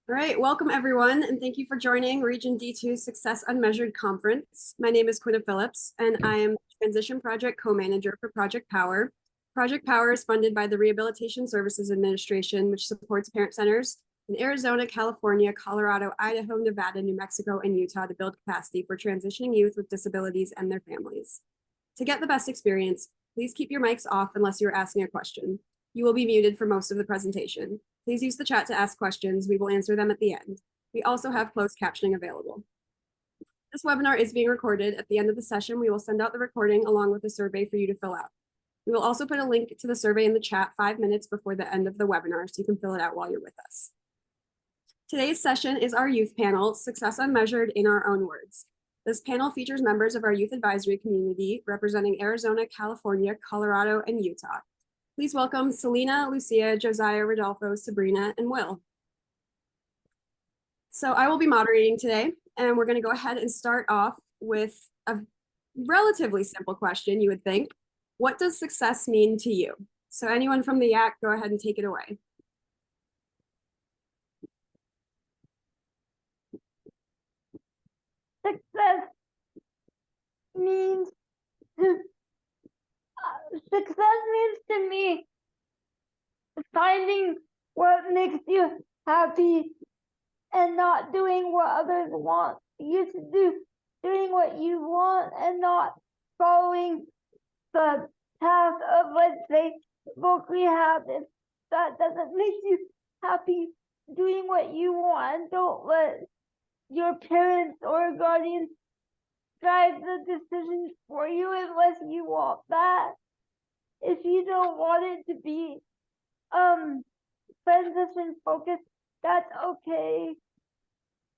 All right, welcome everyone, and thank you for joining Region D2's Success Unmeasured Conference. My name is Quinna Phillips, and I am Transition Project Co-Manager for Project Power. Project Power is funded by the Rehabilitation Services Administration, which supports parent centers in Arizona, California, Colorado, Idaho, Nevada, New Mexico, and Utah to build capacity for transitioning youth with disabilities and their families. To get the best experience, please keep your mics off unless you are asking a question. You will be muted for most of the presentation. Please use the chat to ask questions. We will answer them at the end. We also have closed captioning available. This webinar is being recorded. At the end of the session, we will send out the recording along with a survey for you to fill out. We will also put a link to the survey in the chat 5 minutes before the end of the webinar, so you can fill it out while you're with us. Today's session is our youth panel, Success Unmeasured in Our Own Words. This panel features members of our youth advisory community representing Arizona, California, Colorado, and Utah. Please welcome Selena, Lucia, Josiah, Rodolfo, Sabrina, and Will. So I will be moderating today, and we're going to go ahead and start off with a relatively simple question, you would think. What does success mean to you? So anyone from the YAC, go ahead and take it away. Success means to me finding what makes you happy and not doing what others want you to do, doing what you want and not following the path of, let's say, book we have. If that doesn't make you happy, doing what you want, and don't let your parents or guardians drive the decisions for you unless you want that. If you don't want it to be transition focused, that's okay.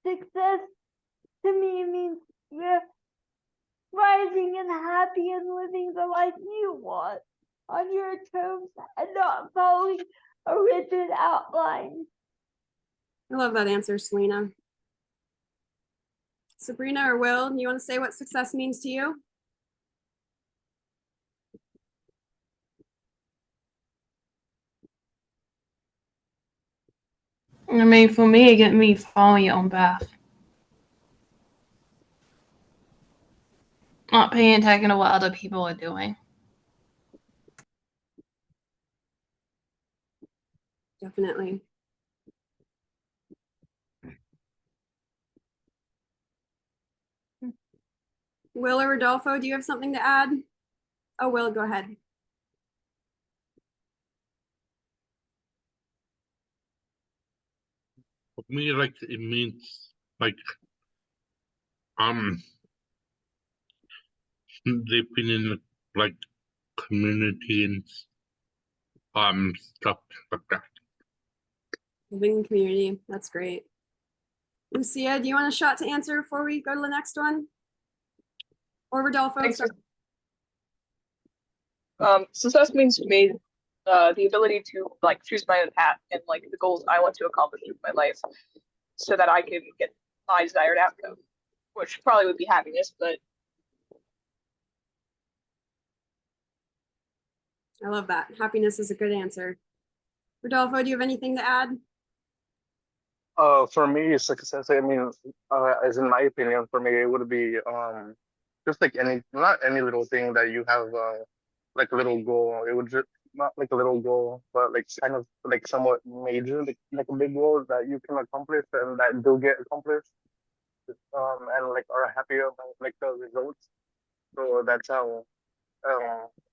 Success to me means you're rising and happy and living the life you want on your terms and not following a rigid outline. I love that answer, Selena. Sabrina or Will, you want to say what success means to you? I mean, for me, it get me following your own path. Not paying attention to what other people are doing. Definitely. Will or Rodolfo, do you have something to add? Oh, Will, go ahead. For me, like, it means like living in like community and stuff like that. Living in community, that's great. Lucia, do you want a shot to answer before we go to the next one? Or Rodolfo? Success means to me the ability to like choose my own path and like the goals I want to accomplish with my life so that I can get my desired outcome, which probably would be happiness, but I love that. Happiness is a good answer. Rodolfo, do you have anything to add? For me, success, I mean, as in my opinion, for me, it would be just like not any little thing that you have, like a little goal. It would just not like a little goal, but like kind of like somewhat major, like a big goal that you can accomplish and that do get accomplished, and like are happy about like the results. So that's how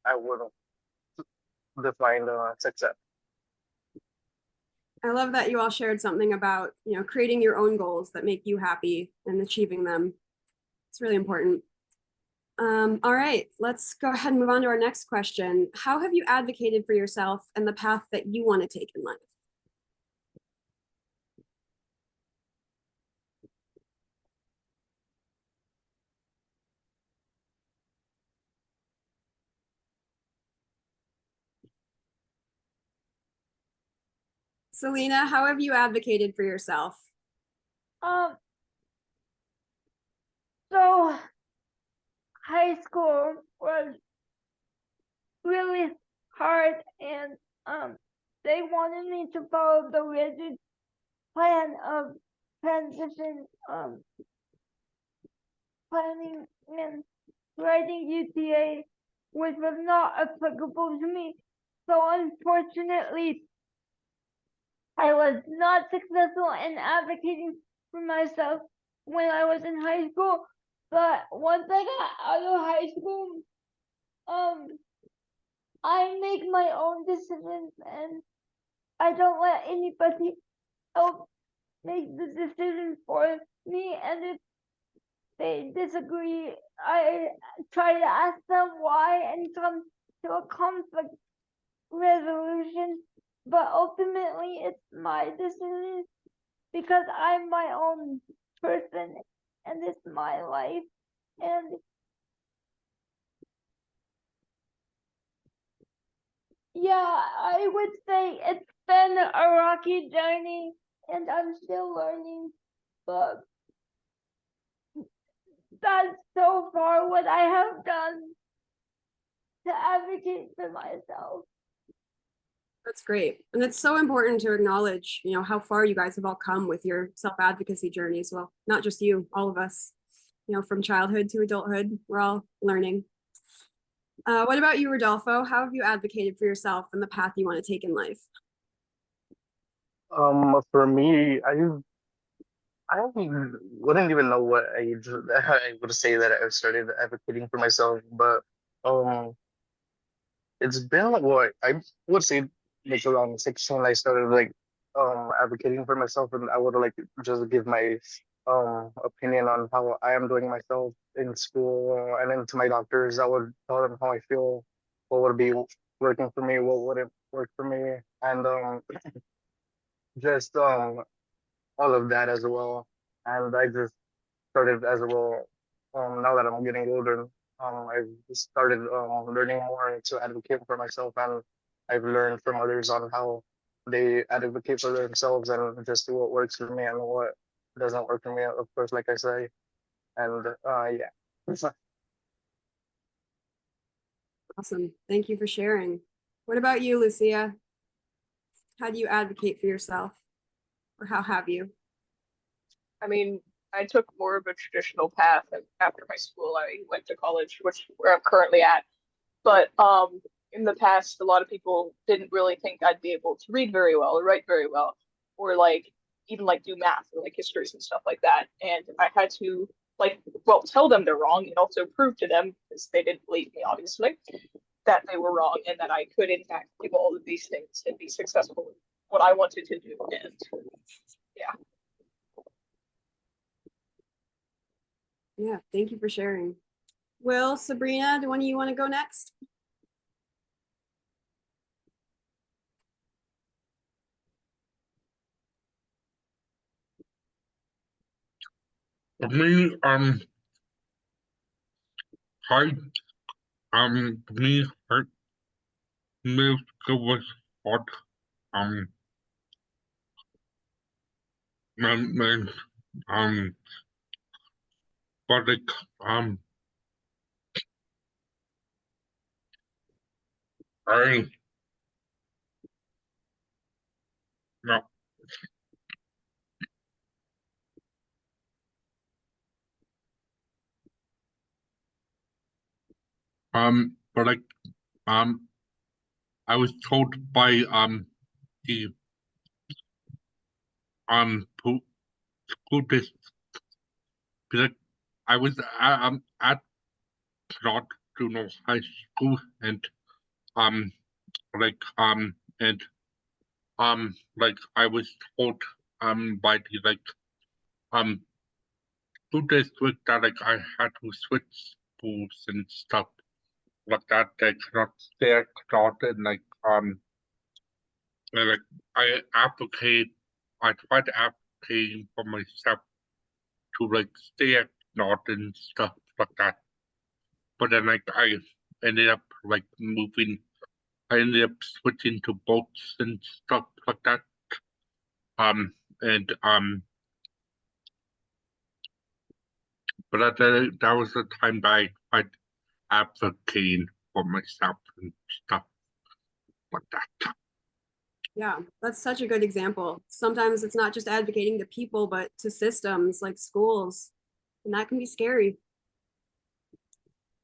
I would define success. I love that you all shared something about, creating your own goals that make you happy and achieving them. It's really important. All right, let's go ahead and move on to our next question. How have you advocated for yourself and the path that you want to take in life? Selena, how have you advocated for yourself? So high school was really hard and they wanted me to follow the rigid plan of transition, planning and writing UTA, which was not applicable to me. So unfortunately, I was not successful in advocating for myself when I was in high school. But once I got out of high school, I make my own decisions and I don't let anybody else make the decision for me. And if they disagree, I try to ask them why and come to a conflict resolution. But ultimately, it's my decision because I'm my own person and it's my life. And yeah, I would say it's been a rocky journey and I'm still learning, but that's so far what I have done to advocate for myself. That's great. And it's so important to acknowledge, how far you guys have all come with your self-advocacy journeys. Well, not just you, all of us, from childhood to adulthood, we're all learning. What about you, Rodolfo? How have you advocated for yourself and the path you want to take in life? For me, I wouldn't even know what age I would say that I started advocating for myself, but um, it's been like what I would say like around 16 I started like advocating for myself, and I would like just give my opinion on how I am doing myself in school, and then to my doctors I would tell them how I feel, what would be working for me, what wouldn't work for me, and just all of that as well. And I just started as well. Now that I'm getting older, I've started learning more to advocate for myself, and I've learned from others on how they advocate for themselves and just what works for me and what doesn't work for me. Of course, like I say, and yeah. Awesome. Thank you for sharing. What about you, Lucia? How do you advocate for yourself? Or how have you? I mean, I took more of a traditional path after high school. I went to college, which where I'm currently at. But in the past, a lot of people didn't really think I'd be able to read very well or write very well, or like even like do math or like histories and stuff like that. And I had to tell them they're wrong and also prove to them, because they didn't believe me, obviously, that they were wrong and that I could in fact do all of these things and be successful in what I wanted to do. And yeah. Yeah, thank you for sharing. Will, Sabrina, do one of you want to go next? For me, hard, for me, hard, middle school was hard, um, and, but like, I, no, but like, um, I was told by, the, school district, like, I was, at not junior high school, and, um, like, and, like, I was told, by the, like, um, school district that, like, I had to switch schools and stuff like that. They cannot stay at Knot, and like, like, I advocate, I tried advocating for myself to like stay at Knot and stuff like that. But then like I ended up like moving, I ended up switching to boats and stuff like that. And but that was the time that I tried advocating for myself and stuff like that. Yeah, that's such a good example. Sometimes it's not just advocating to people, but to systems like schools, and that can be scary.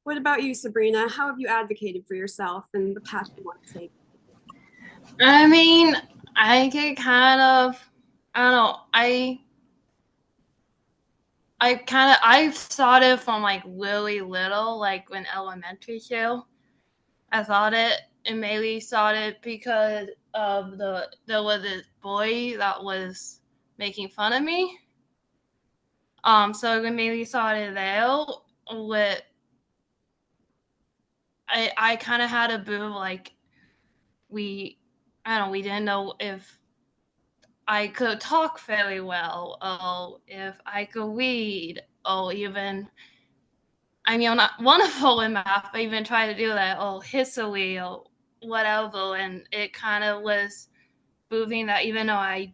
What about you, Sabrina? How have you advocated for yourself and the path you want to take? I mean, I get kind of, I don't know, I started from like really little, like in elementary school. I thought it mainly started because of there was this boy that was making fun of me. So it mainly started there with I kind of had a boo like I don't know, we didn't know if I could talk very well, or if I could read, or even I mean, I'm not wonderful in math. I even tried to do that, or history, or whatever, and it kind of was proving that even though I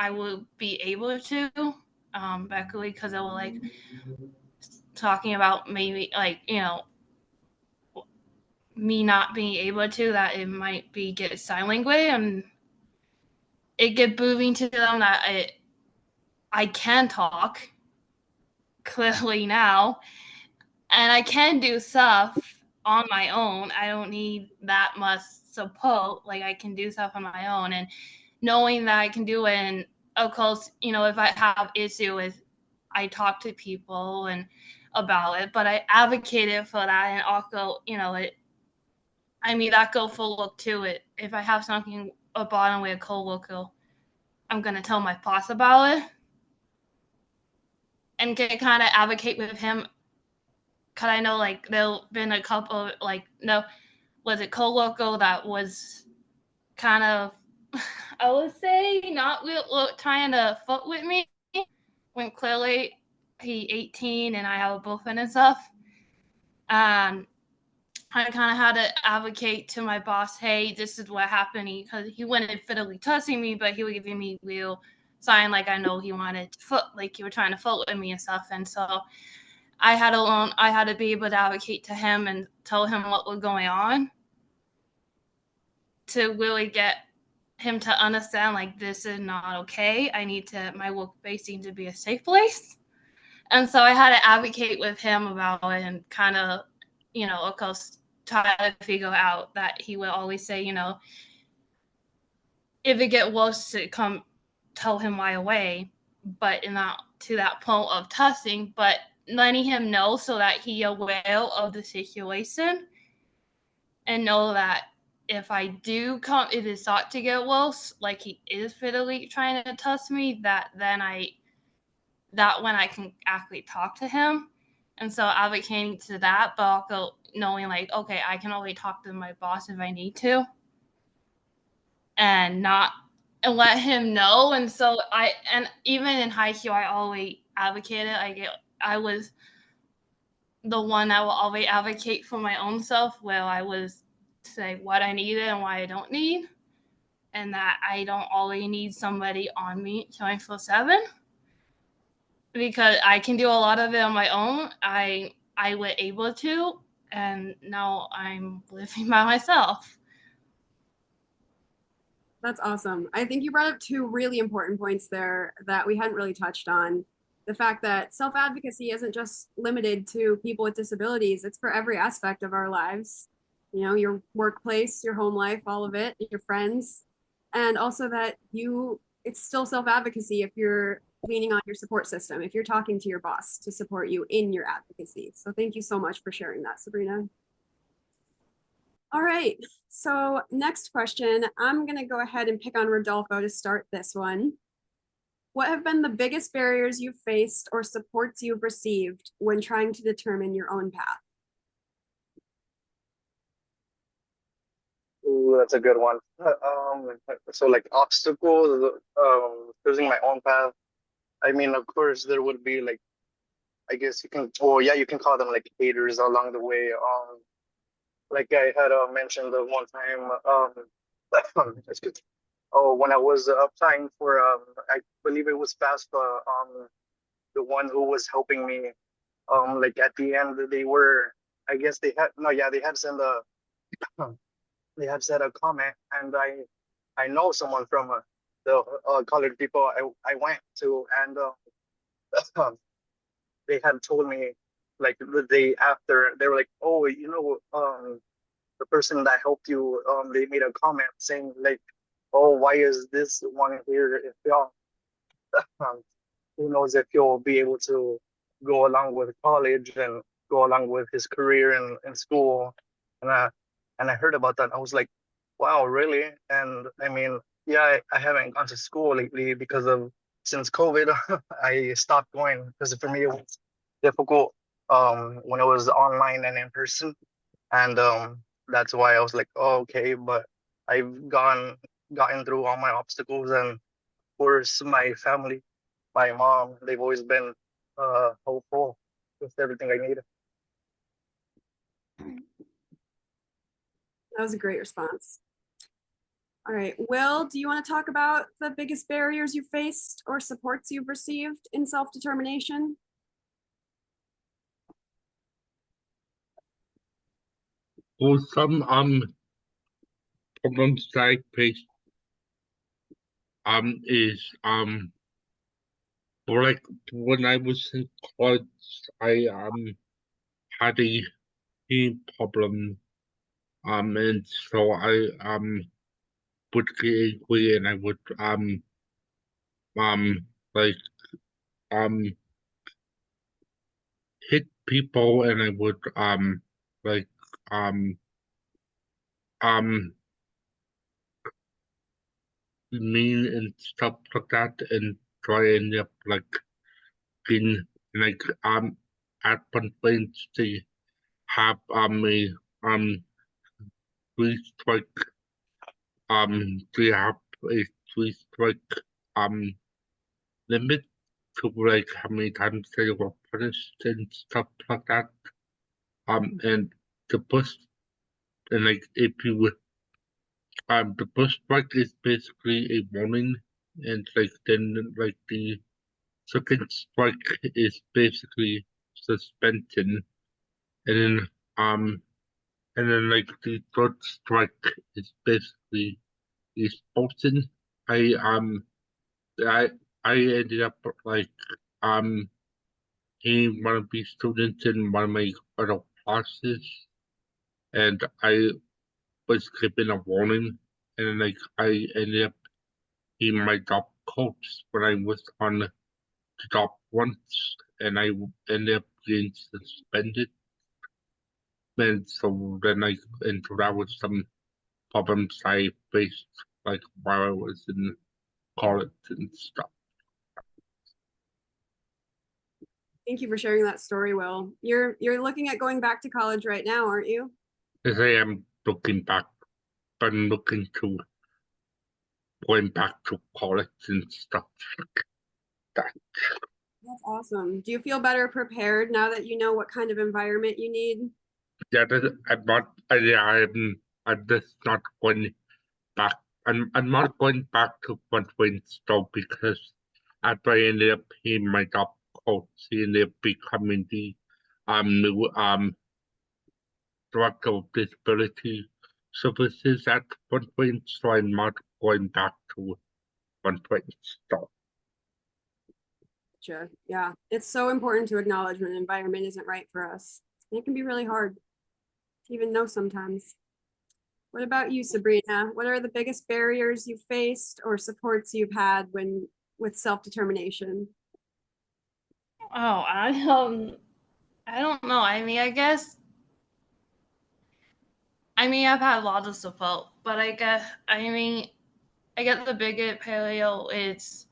will be able to, Beckley, because I was like talking about maybe like me not being able to, that it might be get sign language, and it get proving to them that I can talk clearly now, and I can do stuff on my own. I don't need that much support. Like I can do stuff on my own, and knowing that I can do it. And of course, if I have issue with, I talk to people and about it, but I advocated for that, and also, that go full look to it. If I have something a bottom with a coworker, I'm gonna tell my boss about it, and can kind of advocate with him. Cause I know like there've been a couple like no, was it coworker that was kind of I would say not real, trying to fuck with me when clearly he 18 and I have a boyfriend and stuff. I kind of had to advocate to my boss, hey, this is what happened, because he wasn't fiddly touching me, but he was giving me real sign like I know he wanted to foot, like he was trying to foot with me and stuff. And so I had to be able to advocate to him and tell him what was going on to really get him to understand like this is not okay. I need my workplace needs to be a safe place. And so I had to advocate with him about it, and kind of, of course, try to figure out that he would always say, if it get worse, to come tell him right away, but not to that point of testing, but letting him know so that he aware of the situation and know that if it start to get worse, like he is fiddly trying to test me, that when I can actually talk to him. And so advocating to that, but also knowing like, okay, I can only talk to my boss if I need to, and let him know. And so and even in high school, I always advocated. I was the one that will always advocate for my own self, where I was say what I needed and what I don't need, and that I don't always need somebody on me 24/7, because I can do a lot of it on my own. I was able to, and now I'm living by myself. That's awesome. I think you brought up two really important points there that we hadn't really touched on. The fact that self-advocacy isn't just limited to people with disabilities, it's for every aspect of our lives. Your workplace, your home life, all of it, your friends. And also that it's still self-advocacy if you're leaning on your support system, if you're talking to your boss to support you in your advocacy. So thank you so much for sharing that, Sabrina. All right, so next question. I'm going to go ahead and pick on Rodolfo to start this one. What have been the biggest barriers you've faced or supports you've received when trying to determine your own path? Ooh, that's a good one. So like obstacles, choosing my own path. I mean, of course, there would be like, I guess you can, well, yeah, you can call them like haters along the way. Like I had mentioned the one time, excuse me. Oh, when I was applying for, I believe it was FAFSA, the one who was helping me, like at the end, they were, I guess they had, no, yeah, they had sent they have said a comment, and I know someone from the colored people I went to, and they had told me like the day after, they were like, oh, the person that helped you, they made a comment saying like, oh, why is this one here if y'all, um, who knows if you'll be able to go along with college and go along with his career in school. And I heard about that. I was like, wow, really? And I mean, yeah, I haven't gone to school lately because of since COVID. I stopped going because for me it was difficult when it was online and in person. And that's why I was like, oh, okay, but I've gotten through all my obstacles, and of course my family, my mom, they've always been hopeful with everything I need. That was a great response. All right, Will, do you want to talk about the biggest barriers you faced or supports you've received in self-determination? For some problems that I faced is for like when I was in college, I had a hearing problem, and so I would get angry, and I would like hit people, and I would like um um be mean and stuff like that, and try and up like in like at one point they have a three strike they have a three strike um limit to like how many times they were punished and stuff like that. And the bus and like if you the bus strike is basically a warning, and like then like the second strike is basically suspension, and then like the third strike is basically expulsion. I I I ended up like um in one of the students in one of my other classes, and I was given a warning, and like I ended up in my job coach when I was on the job once, and I ended up getting suspended. And so then and so that was some problems I faced like while I was in college and stuff. Thank you for sharing that story, Will. You're looking at going back to college right now, aren't you? As I am looking back, I'm looking to going back to college and stuff like that. That's awesome. Do you feel better prepared now that you know what kind of environment you need? Yeah, I'm just not going back. I'm not going back to frontline stuff because after I ended up paying my job coach, he ended up becoming the new director of disability services at frontline, so I'm not going back to frontline stuff. Gotcha. Yeah, it's so important to acknowledge when an environment isn't right for us. It can be really hard to even know sometimes. What about you, Sabrina? What are the biggest barriers you've faced or supports you've had with self-determination? Oh, I don't know. I mean, I've had a lot of support, but I guess the biggest paleo is,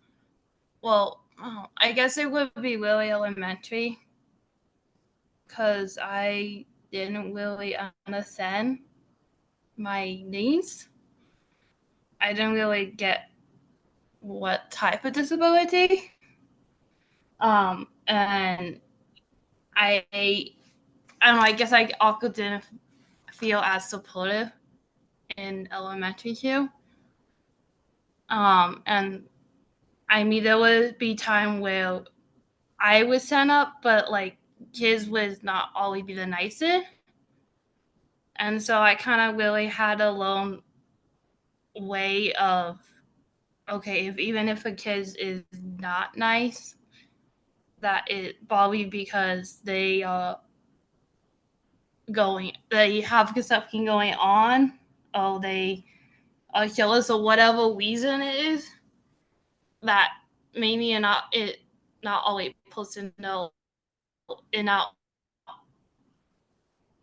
well, I guess it would be really elementary, because I didn't really understand my needs. I didn't really get what type of disability. And I don't know, I guess I also didn't feel as supportive in elementary too. And I mean, there would be time where I would stand up, but like kids would not always be the nicest. And so I kind of really had a lone way of, okay, even if a kid is not nice, that it probably because they have something going on, or they are jealous or whatever reason it is, that maybe not always supposed to know, and not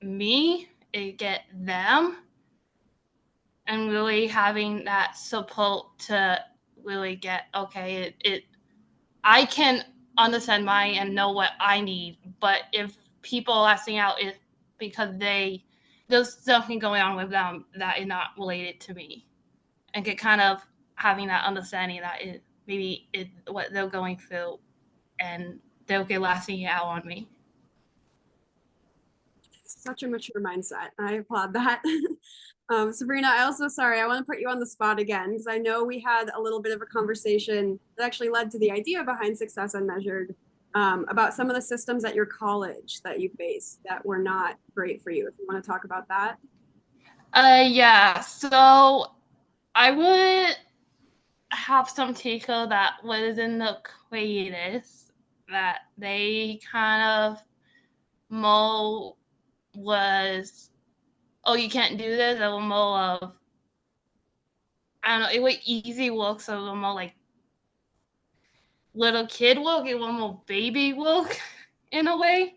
me, it get them, and really having that support to really get, okay, I can understand mine and know what I need, but if people are acting out, it's because there's something going on with them that is not related to me, and get kind of having that understanding that maybe it's what they're going through, and they'll get lasting out on me. Such a mature mindset. I applaud that. Sabrina, I want to put you on the spot again, because I know we had a little bit of a conversation that actually led to the idea behind Success Unmeasured, about some of the systems at your college that you faced that were not great for you. If you want to talk about that. Yeah, so I would have some teacher that was in the creatives, that they kind of more was, oh, you can't do this. It was more of, I don't know, it was easy work, so it was more like little kid work. It was more baby work in a way,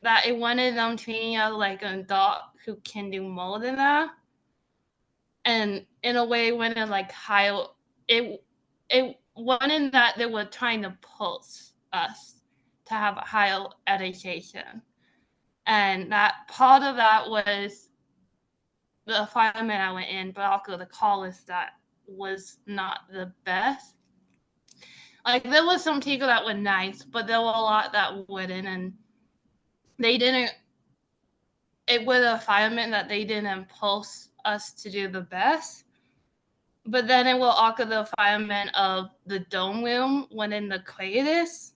that it wanted them treating us like an adult who can do more than that. And in a way, when it like higher, it wanted that they were trying to push us to have a higher education. And that part of that was the environment I went in, but also the college that was not the best. Like, there was some teachers that were nice, but there were a lot that wouldn't, and they didn't. It was an environment that they didn't push us to do the best. But then it will also the environment of the dome room when in the creatives,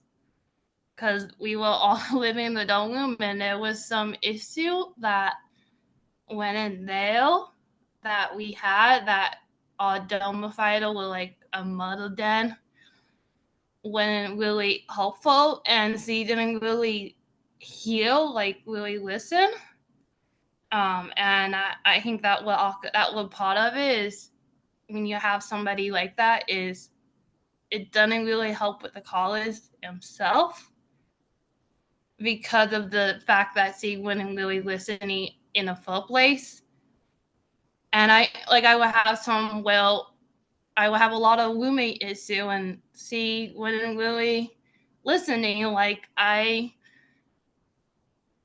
because we were all living in the dome room, and there was some issue that went in there that we had, that our domified were like a mother den, wasn't really helpful, and she didn't really heal, like really listen. And I think that what part of it is, when you have somebody like that, is it doesn't really help with the college himself, because of the fact that she wouldn't really listen in the first place. And I would have a lot of roommate issue, and she wouldn't really listening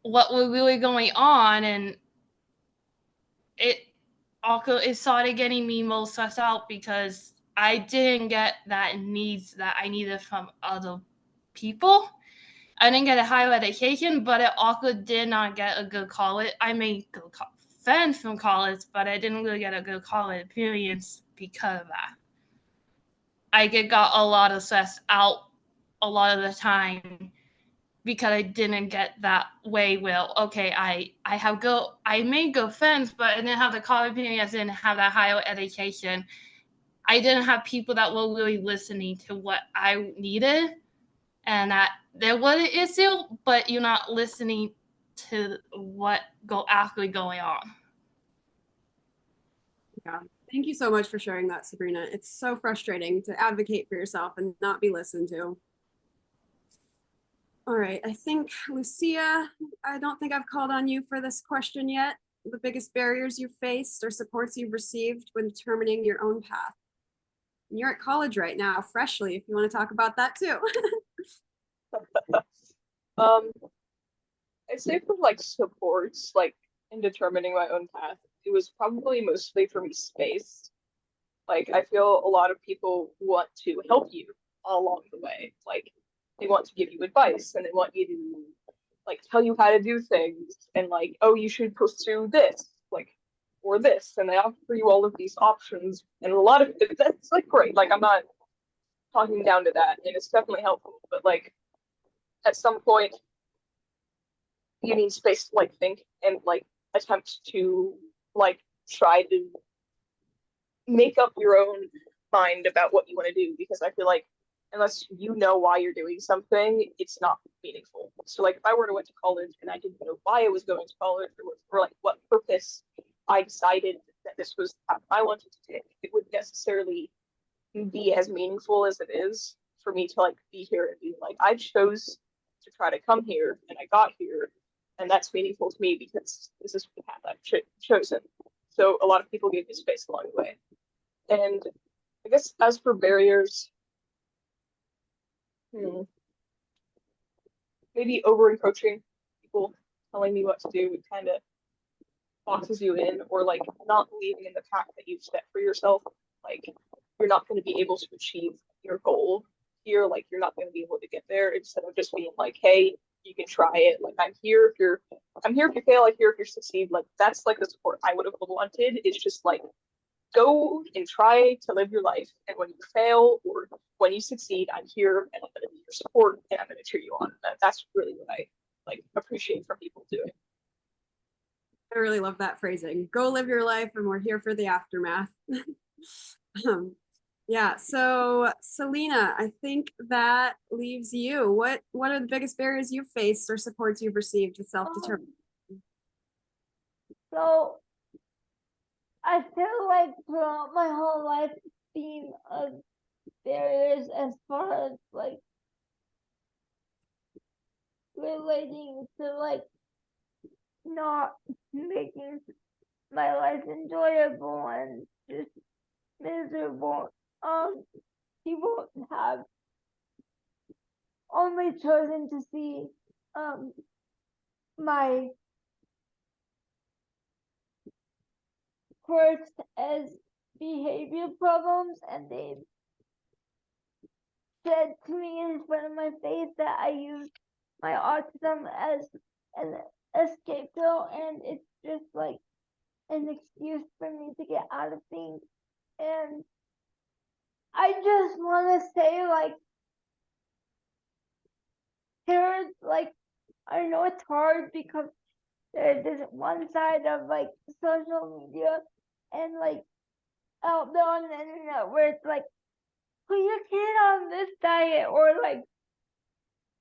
what was really going on, and it started getting me more stressed out, because I didn't get that needs that I needed from other people. I didn't get a higher education, but I also did not get a good college. I made good friends from college, but I didn't really get a good college experience because of that. I got a lot of stress out a lot of the time, because I didn't get that way well. Okay, I made good friends, but I didn't have the college experience, I didn't have that higher education. I didn't have people that were really listening to what I needed, and that there was an issue, but you're not listening to what actually going on. Yeah. Thank you so much for sharing that, Sabrina. It's so frustrating to advocate for yourself and not be listened to. All right, I think, Lucia, I don't think I've called on you for this question yet. The biggest barriers you've faced or supports you've received when determining your own path. And you're at college right now, freshly, if you want to talk about that too. I'd say for like supports, like in determining my own path, it was probably mostly for me space. Like, I feel a lot of people want to help you along the way. Like, they want to give you advice, and they want you to like tell you how to do things, and like, oh, you should pursue this, like, or this, and they offer you all of these options, and a lot of it, that's like great. Like, I'm not talking down to that, and it's definitely helpful, but like at some point you need space to like think and like attempt to like try to make up your own mind about what you want to do, because I feel like unless you know why you're doing something, it's not meaningful. So like if I were to went to college and I didn't know why I was going to college, or like what purpose I decided that this was the path I wanted to take, it would necessarily be as meaningful as it is for me to like be here and be like, I chose to try to come here and I got here, and that's meaningful to me because this is the path I've chosen. So a lot of people gave me space along the way. And I guess as for barriers, maybe over encroaching, people telling me what to do, it kind of boxes you in, or like not believing in the path that you've set for yourself. Like you're not going to be able to achieve your goal here. Like you're not going to be able to get there, instead of just being like, hey, you can try it. Like I'm here if you fail, I'm here if you succeed. Like that's like the support I would have wanted. It's just like, go and try to live your life, and when you fail or when you succeed, I'm here and I'm going to be your support and I'm going to cheer you on. That's really what I like appreciate from people doing. I really love that phrasing. Go live your life, and we're here for the aftermath. Yeah, so Selena, I think that leaves you. What are the biggest barriers you've faced or supports you've received with self-determination? So I feel like throughout my whole life, theme of barriers as far as like relating to like not making my life enjoyable and just miserable. People have only chosen to see my quirks as behavior problems, and they said to me in front of my face that I use my autism as an scapegoat, and it's just like an excuse for me to get out of things. And I just want to say, like, parents, like, I know it's hard because there's this one side of like social media and like out there on the internet where it's like, put your kid on this diet, or like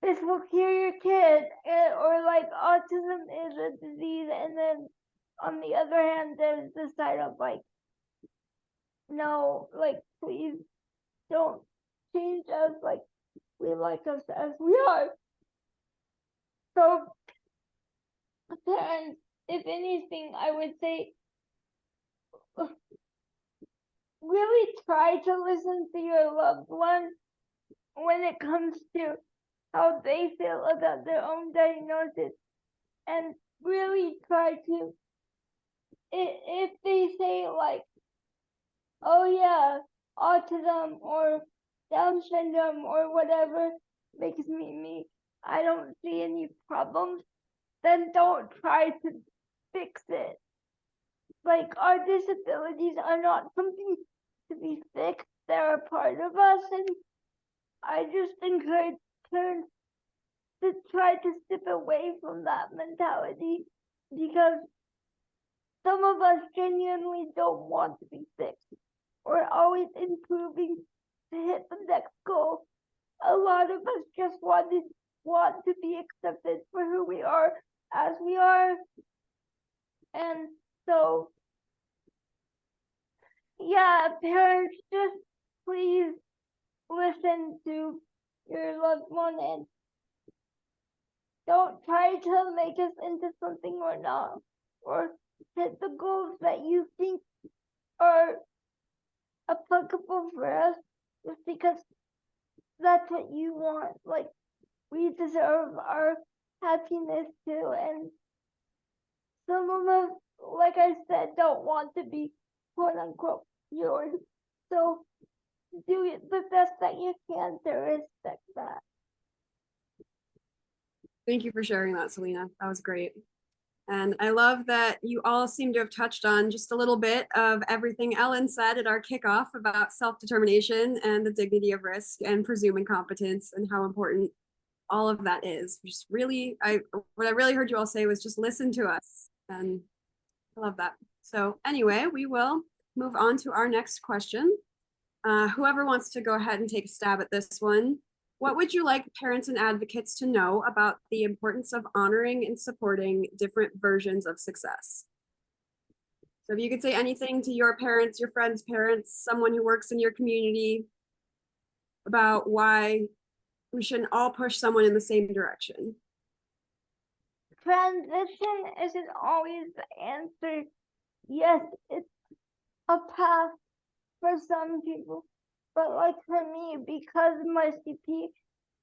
this will cure your kid, or like autism is a disease. And then on the other hand, there's the side of like, no, like please don't change us, like we like us as we are. So parents, if anything, I would say really try to listen to your loved one when it comes to how they feel about their own diagnosis, and really try to, if they say like, oh yeah, autism or Down syndrome or whatever makes me, I don't see any problems, then don't try to fix it. Like our disabilities are not something to be fixed, they're a part of us, and I just encourage parents to try to step away from that mentality, because some of us genuinely don't want to be fixed. We're always improving to hit the next goal. A lot of us just want to be accepted for who we are as we are. And so, yeah, parents, just please listen to your loved one and don't try to make us into something we're not, or hit the goals that you think are applicable for us just because that's what you want. Like, we deserve our happiness too, and some of us, like I said, don't want to be quote unquote yours. So do the best that you can to respect that. Thank you for sharing that, Selena. That was great. And I love that you all seem to have touched on just a little bit of everything Ellen said at our kickoff about self-determination and the dignity of risk and presuming competence and how important all of that is. Just really, what I really heard you all say was just listen to us and I love that. So anyway, we will move on to our next question. Whoever wants to go ahead and take a stab at this one. What would you like parents and advocates to know about the importance of honoring and supporting different versions of success? So if you could say anything to your parents, your friends' parents, someone who works in your community about why we shouldn't all push someone in the same direction. Transition isn't always the answer. Yes, it's a path for some people, but like for me, because of my CP,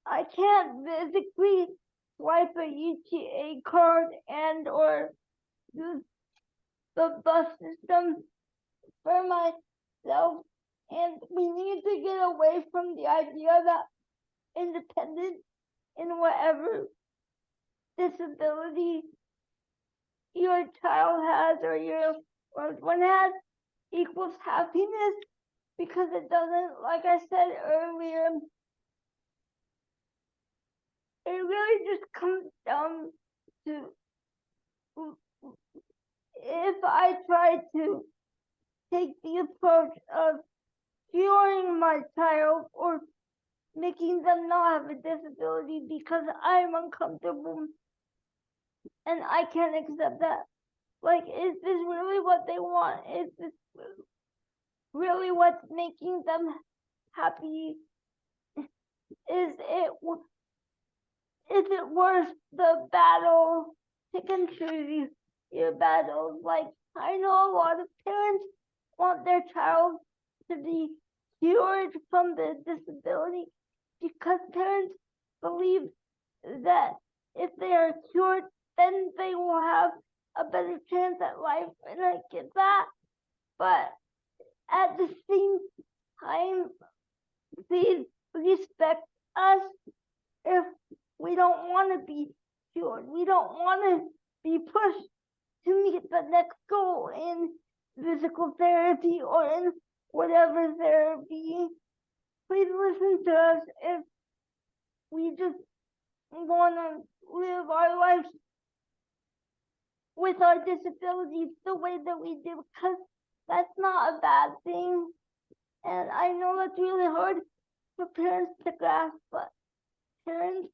I can't physically swipe a UTA card and or use the bus system for myself, and we need to get away from the idea that independence in whatever disability your child has or your loved one has equals happiness, because it doesn't, like I said earlier, it really just comes down to if I try to take the approach of curing my child or making them not have a disability because I'm uncomfortable and I can't accept that. Like, is this really what they want? Is this really what's making them happy? Is it worth the battle to continue your battles? Like, I know a lot of parents want their child to be cured from the disability because parents believe that if they are cured, then they will have a better chance at life, and I get that. But at the same time, please respect us if we don't want to be cured. We don't want to be pushed to meet the next goal in physical therapy or in whatever therapy. Please listen to us if we just want to live our lives with our disabilities the way that we do, because that's not a bad thing. And I know that's really hard for parents to grasp, but parents,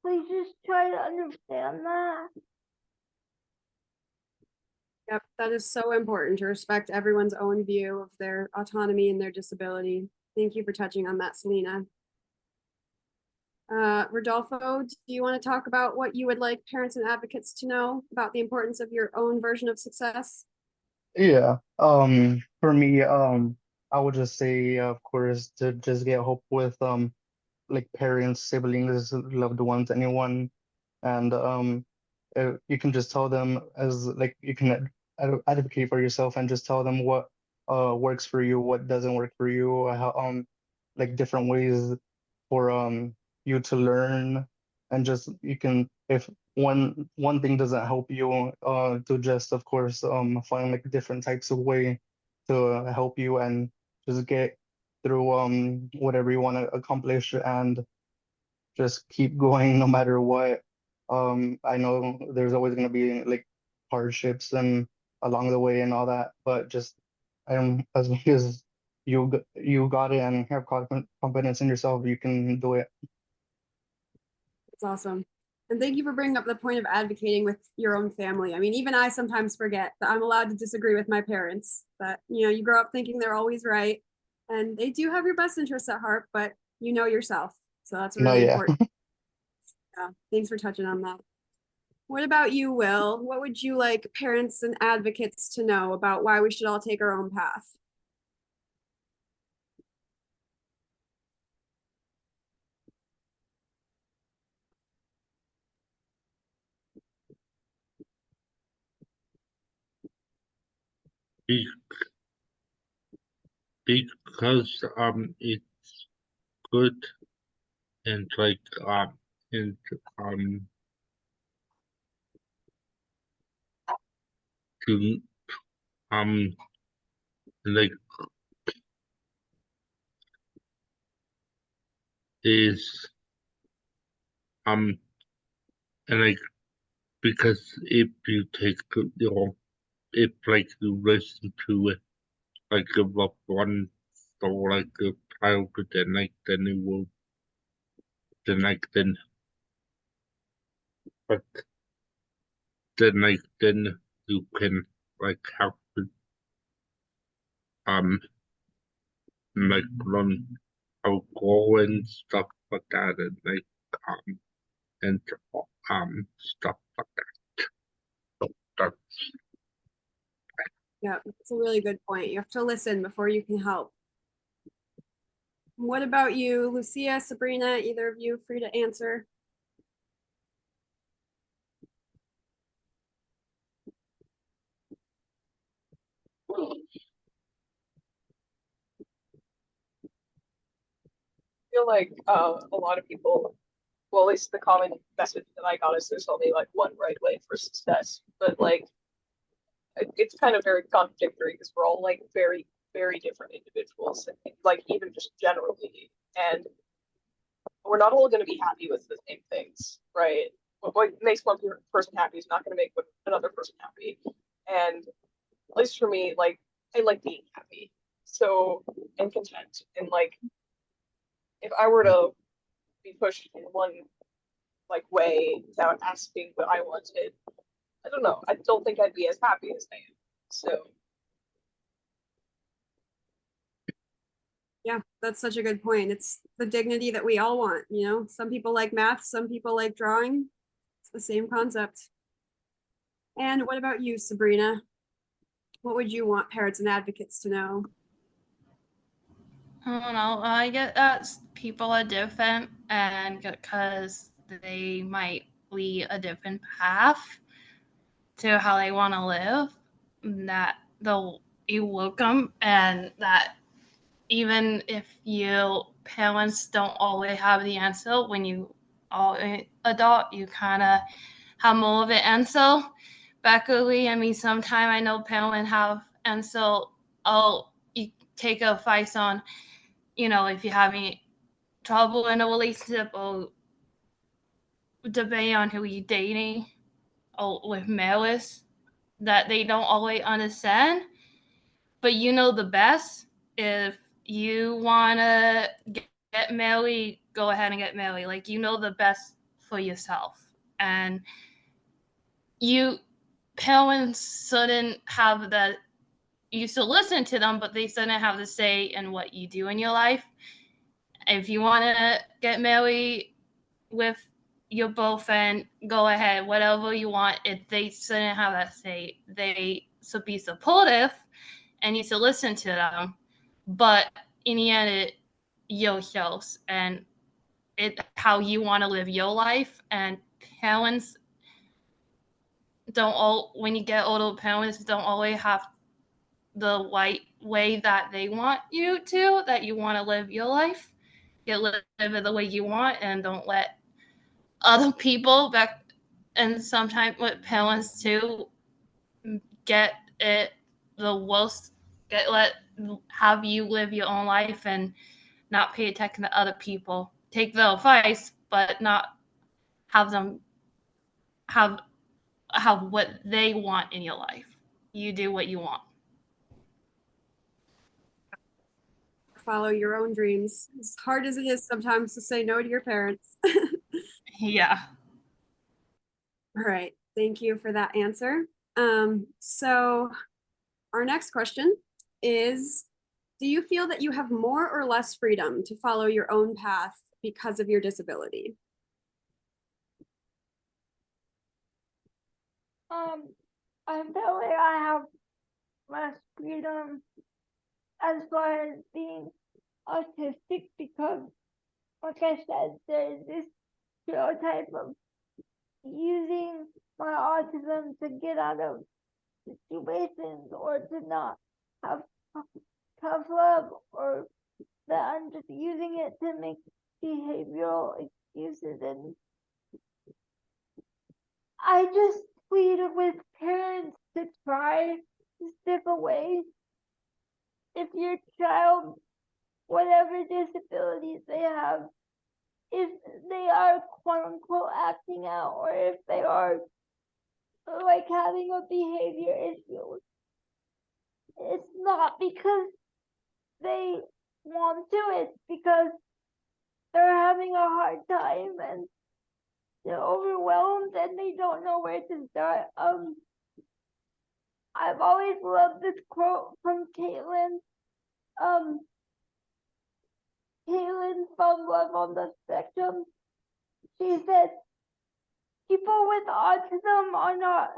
please just try to understand that. Yep, that is so important to respect everyone's own view of their autonomy and their disability. Thank you for touching on that, Selena. Rodolfo, do you want to talk about what you would like parents and advocates to know about the importance of your own version of success? Yeah. For me, I would just say, of course, to just get help with like parents, siblings, loved ones, anyone, and you can just tell them as like you can advocate for yourself and just tell them what works for you, what doesn't work for you, how like different ways for you to learn, and just you can, if one thing doesn't help you, to just of course find like different types of way to help you and just get through whatever you want to accomplish and just keep going no matter what. I know there's always going to be like hardships and along the way and all that, but just as long as you got it and have confidence in yourself, you can do it. It's awesome. And thank you for bringing up the point of advocating with your own family. I mean, even I sometimes forget that I'm allowed to disagree with my parents, that, you know, you grow up thinking they're always right and they do have your best interests at heart, but you know yourself. So that's No, really yeah. important. Yeah, thanks for touching on that. What about you, Will? What would you like parents and advocates to know about why we should all take our own path? Be- Because it's good and like and um to like is and like because if you take your if like you listen to it like a loved one or like a child, then it will then but then you can like have to like learn how go and stuff like that and stuff like that. So that's Yeah, it's a really good point. You have to listen before you can help. What about you, Lucia, Sabrina? Either of you free to answer? Feel like a lot of people, well, at least the common message that I got is there's only like one right way for success. But like, it's kind of very contradictory because we're all like very, very different individuals, like even just generally, and we're not all going to be happy with the same things, right? What makes one person happy is not going to make another person happy, and at least for me, like I like being happy, so and content, and like if I were to be pushed in one like way without asking what I wanted, I don't know. I don't think I'd be as happy as I am. So Yeah, that's such a good point. It's the dignity that we all want, you know? Some people like math, some people like drawing. It's the same concept. And what about you, Sabrina? What would you want parents and advocates to know? I don't know. I get that people are different, and because they might lead a different path to how they want to live, that they'll be welcome, and that even if you parents don't always have the answer when you are an adult, you kind of have more of an answer. Luckily, I mean, sometimes I know parents have answer. Oh, you take advice on, if you're having trouble in a relationship or debate on who you're dating or with marriage that they don't always understand, but you know the best. If you want to get married, go ahead and get married. Like, you know the best for yourself. And you parents shouldn't have that. You should listen to them, but they shouldn't have the say in what you do in your life. If you want to get married with your boyfriend, go ahead, whatever you want. If they shouldn't have that say, they should be supportive and you should listen to them. But in the end, it your choice and it how you want to live your life. And parents don't all when you get older, parents don't always have the right way that they want you to, that you want to live your life. You live it the way you want and don't let other people back. And sometimes with parents too, get it the worst, let have you live your own life and not pay attention to other people. Take the advice, but not have them have what they want in your life. You do what you want. Follow your own dreams. As hard as it is sometimes to say no to your parents. Yeah. All right, thank you for that answer. So our next question is, do you feel that you have more or less freedom to follow your own path because of your disability? I feel like I have less freedom as far as being autistic because, like I said, there's this stereotype of using my autism to get out of situations or to not have tough love, or that I'm just using it to make behavioral excuses. And I just plead with parents to try to step away. If your child, whatever disabilities they have, if they are quote unquote acting out, or if they are like having a behavior issue. It's not because they want to, it's because they're having a hard time and they're overwhelmed and they don't know where to start. I've always loved this quote from Caitlin. Caitlin from Love on the Spectrum. She said, people with autism are not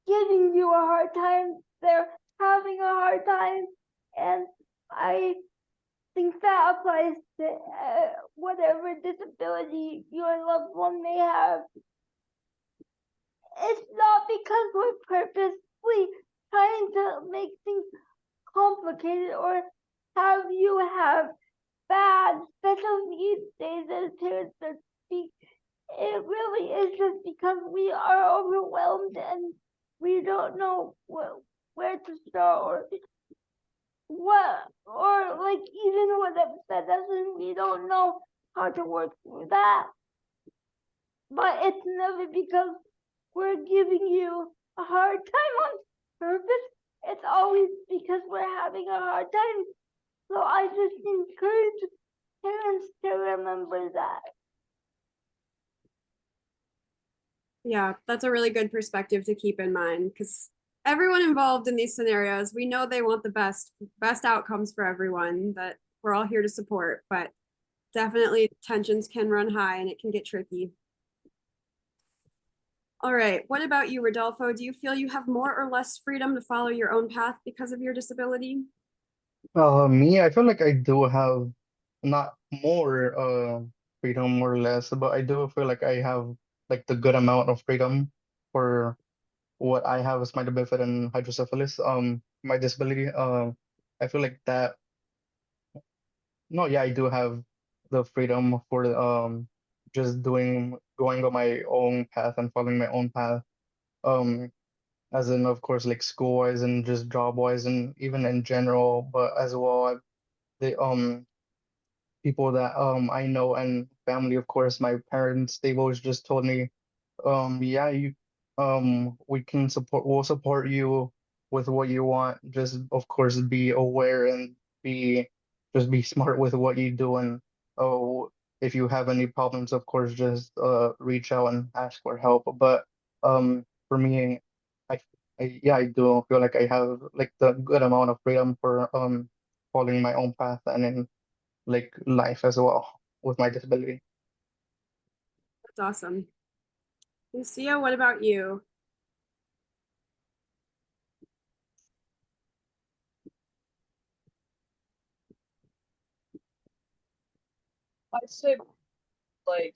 giving you a hard time, they're having a hard time. And I think that applies to whatever disability your loved one may have. It's not because we're purposely trying to make things complicated or have you have bad special needs days as parents that speak. It really is just because we are overwhelmed and we don't know where to start or what, or like even what upset us and we don't know how to work through that. But it's never because we're giving you a hard time on purpose. It's always because we're having a hard time. So I just encourage parents to remember that. Yeah, that's a really good perspective to keep in mind because everyone involved in these scenarios, we know they want the best outcomes for everyone that we're all here to support, but definitely tensions can run high and it can get tricky. All right, what about you, Rodolfo? Do you feel you have more or less freedom to follow your own path because of your disability? Me, I feel like I do have not more freedom or less, but I do feel like I have like the good amount of freedom for what I have as my benefit in hydrocephalus, my disability. I feel like that. No, yeah, I do have the freedom for just going on my own path and following my own path. Um, as in, of course, like school wise and just job wise and even in general, but as well, the people that I know and family, of course, my parents, they've always just told me, yeah, we'll support you with what you want. Just of course be aware and be just be smart with what you do and oh if you have any problems, of course, just reach out and ask for help. But for me, I, yeah, I do feel like I have like the good amount of freedom for following my own path and in like life as well with my disability. That's awesome. Lucia, what about you? I'd say like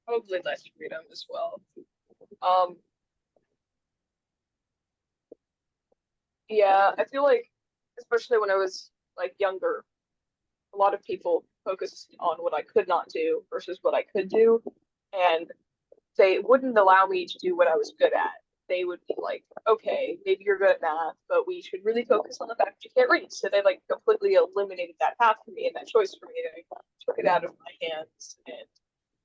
probably less freedom as well. Um, yeah, I feel like especially when I was like younger, a lot of people focused on what I could not do versus what I could do, and they wouldn't allow me to do what I was good at. They would be like, okay, maybe you're good at math, but we should really focus on the fact that you can't read. So they like completely eliminated that path for me and that choice for me. They took it out of my hands and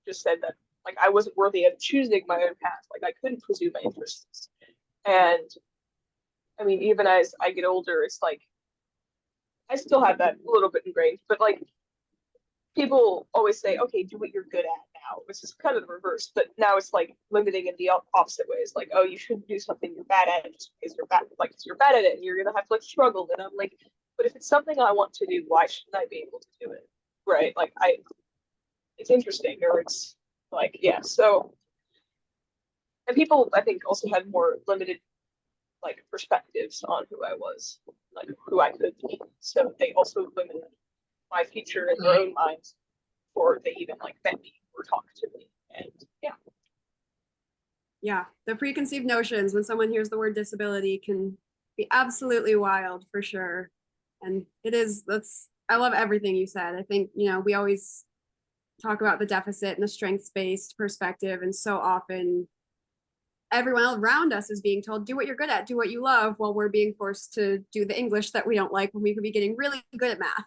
just said that like I wasn't worthy of choosing my own path. Like I couldn't pursue my interests. And I mean, even as I get older, it's like I still have that a little bit ingrained, but like people always say, okay, do what you're good at now, which is kind of the reverse. But now it's like limiting in the opposite ways. Like, oh, you shouldn't do something you're bad at just because you're bad, like you're bad at it, and you're gonna have to like struggle. And I'm like, but if it's something I want to do, why shouldn't I be able to do it? Right? Like it's interesting, or it's like yeah. So, and people I think also had more limited like perspectives on who I was, like who I could be. So they also limited my future in their own minds before they even like met me or talked to me. And yeah. Yeah, the preconceived notions when someone hears the word disability can be absolutely wild for sure. And I love everything you said. I think, we always talk about the deficit and the strengths-based perspective. And so often everyone around us is being told, do what you're good at, do what you love, while we're being forced to do the English that we don't like when we could be getting really good at math.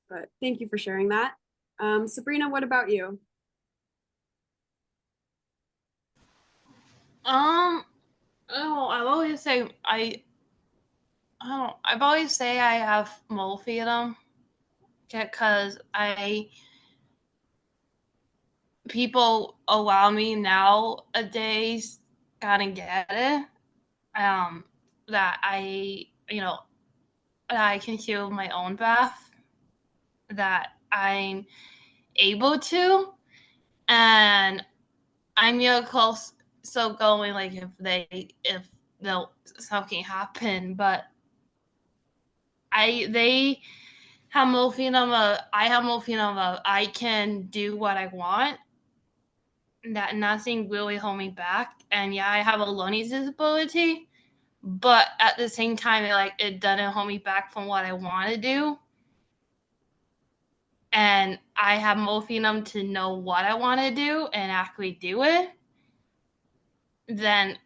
But thank you for sharing that. Sabrina, what about you? Oh, I've always say I've always say I have more freedom because people allow me nowadays gotta get it. That I can heal my own breath, that I'm able to, and I'm real close. So going like if they'll something happen, but they have more freedom of I have more freedom of I can do what I want. That nothing really hold me back. And yeah, I have a learning disability, but at the same time, it doesn't hold me back from what I want to do. And I have more freedom to know what I want to do and actually do it. Then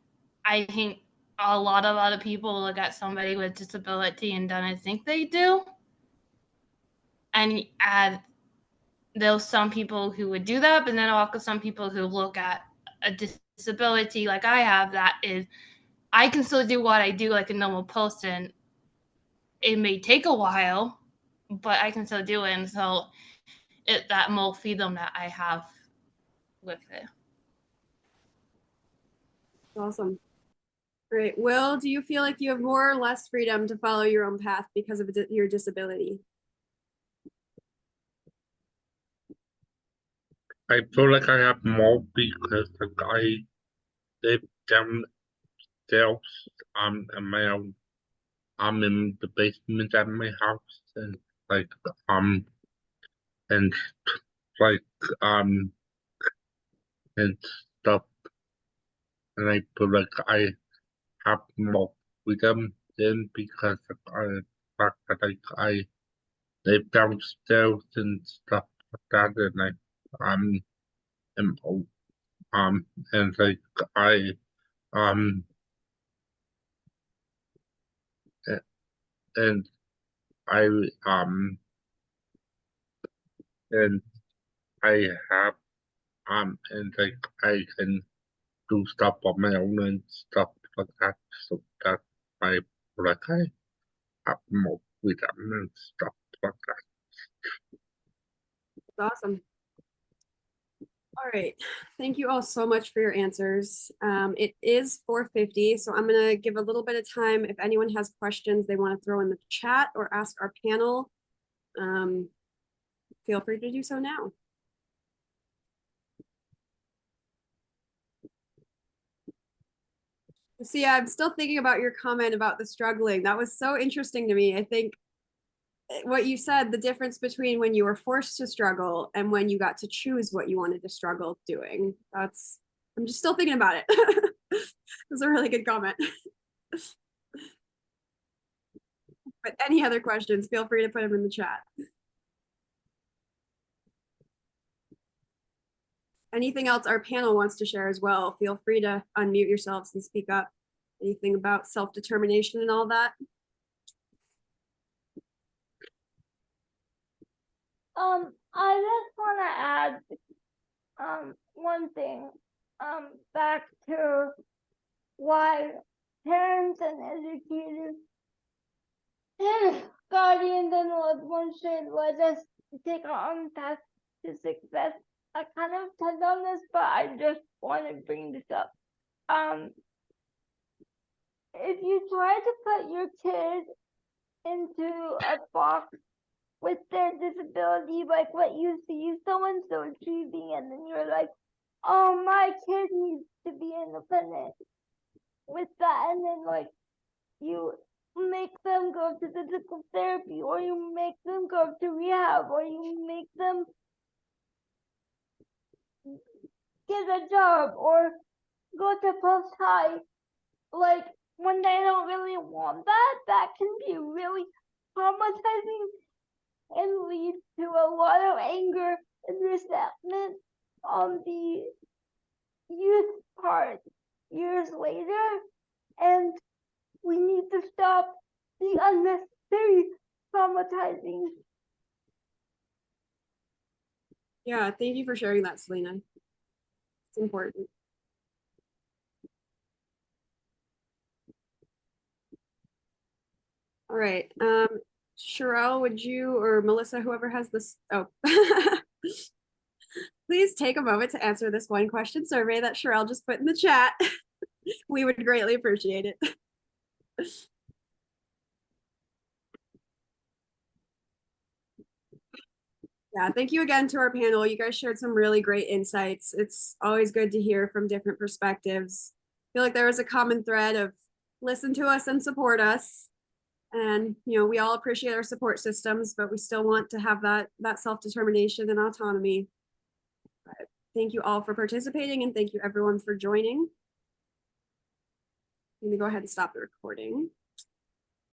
I think a lot of other people look at somebody with disability and don't think they do. And there's some people who would do that, but then also some people who look at a disability like I have that is I can still do what I do like a normal person. It may take a while, but I can still do it. And so that more freedom that I have with it. Awesome. Great. Will, do you feel like you have more or less freedom to follow your own path because of your disability? I feel like I have more because like I live downstairs in my own I'm in the basement at my house and like and like and stuff and I feel like I have more freedom then because of the fact that like I live downstairs and stuff like that and I am and like I um a- and I and I have and like I can do stuff on my own and stuff like that. So that I like I have more freedom and stuff like that. That's awesome. All right. Thank you all so much for your answers. It is 4:50, so I'm going to give a little bit of time if anyone has questions they want to throw in the chat or ask our panel. Feel free to do so now. See, I'm still thinking about your comment about the struggling. That was so interesting to me. I think what you said, the difference between when you were forced to struggle and when you got to choose what you wanted to struggle doing. I'm just still thinking about it. That's a really good comment. But any other questions, feel free to put them in the chat. Anything else our panel wants to share as well, feel free to unmute yourselves and speak up. Anything about self-determination and all that? I just want to add one thing back to why parents and educators and guardians and loved ones should let us take our own path to success. I kind of touched on this, but I just want to bring this up. If you try to put your kid into a box with their disability, like what you see someone so achieving, and then you're like, oh, my kid needs to be independent with that, and then like you make them go to physical therapy, or you make them go to rehab, or you make them get a job or go to post high, like when they don't really want that, that can be really traumatizing and lead to a lot of anger and resentment on the youth part years later. And we need to stop the unnecessary traumatizing. Yeah, thank you for sharing that, Selena. It's important. All right. Sherelle, would you, or Melissa, whoever has this, oh. Please take a moment to answer this one question survey that Sherelle just put in the chat. We would greatly appreciate it. Yeah, thank you again to our panel. You guys shared some really great insights. It's always good to hear from different perspectives. I feel like there was a common thread of listen to us and support us. And we all appreciate our support systems, but we still want to have that self-determination and autonomy. But thank you all for participating, and thank you everyone for joining. I'm gonna go ahead and stop the recording.